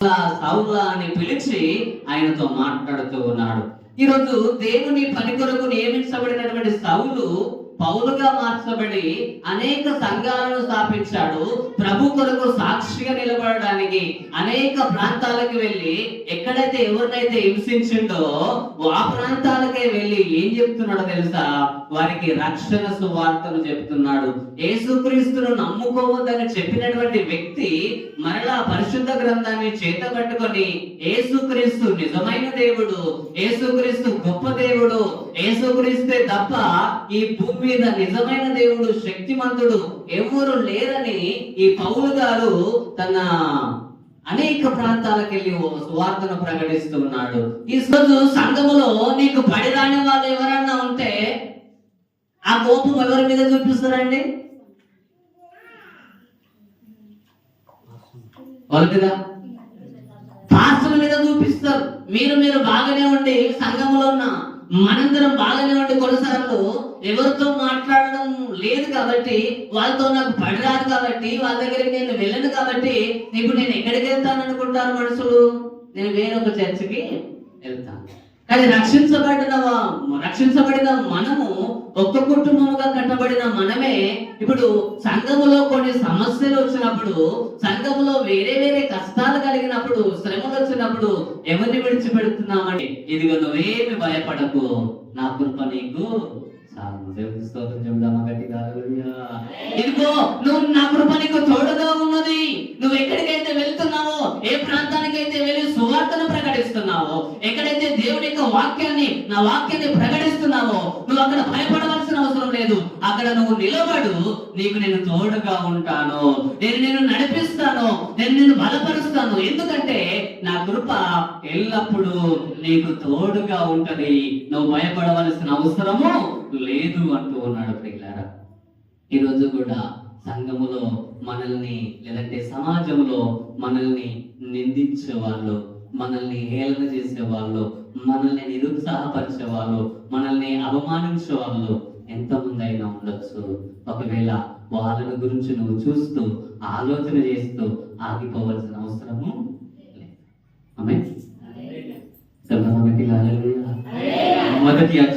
సౌలా అని పిలిచి ఆయనతో మాట్లాడుతూ ఉన్నాడు. ఈరోజు దేవుని పని కొరకు నియమించబడినటువంటి సౌలు పౌలుగా మార్చబడి అనేక సంఘాలను స్థాపించాడు. ప్రభు కొరకు సాక్షిగా నిలబడడానికి అనేక ప్రాంతాలకు వెళ్ళి ఎక్కడైతే ఎవరినైతే హింసించిండో ఆ ప్రాంతాలకే వెళ్ళి ఏం చెప్తున్నాడో తెలుసా? వారికి రక్షణ సువార్తను చెప్తున్నాడు. యేసుక్రీస్తును నమ్ముకోవద్దని చెప్పినటువంటి వ్యక్తి మరలా పరిశుద్ధ గ్రంథాన్ని చేత పట్టుకొని యేసుక్రీస్తు నిజమైన దేవుడు, యేసుక్రీస్తు గొప్ప దేవుడు, యేసుక్రీస్తే తప్ప ఈ భూమి మీద నిజమైన దేవుడు, శక్తిమంతుడు ఎవరు లేరని ఈ పౌలు గారు తన అనేక ప్రాంతాలకు వెళ్ళి సువార్తను ప్రకటిస్తున్నాడు. ఈ రోజు సంఘములో నీకు పడిరాని వాళ్ళు ఎవరన్నా ఉంటే ఆ కోపం ఎవరి మీద చూపిస్తారండి? వాళ్ళ మీద, పాస్టర్ల మీద చూపిస్తారు. మీరు బాగానే ఉండి సంఘములో ఉన్న మనందరం బాగానే ఉండి కొనసాగుతూ ఎవరితో మాట్లాడడం లేదు కాబట్టి, వాళ్ళతో నాకు పడిరాదు కాబట్టి, వాళ్ళ దగ్గరికి నేను వెళ్ళను కాబట్టి ఇప్పుడు నేను ఎక్కడికి వెళ్తాను అనుకుంటారు మనుషులు? నేను వేరొక చర్చికి వెళ్తాను. కానీ రక్షించబడిన మనము ఒక్క కుటుంబముగా కట్టబడిన మనమే ఇప్పుడు సంఘములో కొన్ని సమస్యలు వచ్చినప్పుడు, సంఘములో వేరే వేరే కష్టాలు కలిగినప్పుడు, శ్రమలు వచ్చినప్పుడు ఎవరిని విడిచిపెడుతున్నామని, ఇదిగో నువ్వేమి భయపడకు, నా కృప నీకు ఇదిగో నువ్వు, నా కృప నీకు తోడుగా ఉన్నది. నువ్వు ఎక్కడికైతే వెళ్తున్నావో, ఏ ప్రాంతానికైతే వెళ్ళి సువార్తను ప్రకటిస్తున్నావో, ఎక్కడైతే దేవుని యొక్క వాక్యాన్ని, నా వాక్యాన్ని ప్రకటిస్తున్నావో, నువ్వు అక్కడ భయపడవలసిన అవసరం లేదు. అక్కడ నువ్వు నిలబడు, నీకు నేను తోడుగా ఉంటాను, నేను నడిపిస్తాను, నేను బలపరుస్తాను. ఎందుకంటే నా కృప ఎల్లప్పుడూ నీకు తోడుగా ఉంటది, నువ్వు భయపడవలసిన అవసరము లేదు అంటూ ఉన్నాడు. ప్రియులారా, ఈరోజు కూడా సంఘములో మనల్ని, లేదంటే సమాజంలో మనల్ని నిందించే వాళ్ళు, మనల్ని హేళన చేసే వాళ్ళు, మనల్ని నిరుత్సాహపరిచే వాళ్ళు, మనల్ని అవమానించే వాళ్ళు ఎంతమంది అయినా ఉండొచ్చు. ఒకవేళ వాళ్ళని గురించి నువ్వు చూస్తూ ఆలోచన చేస్తూ ఆగిపోవలసిన అవసరము లేదు. ఆమేన్. మొదటి అధ్యాయం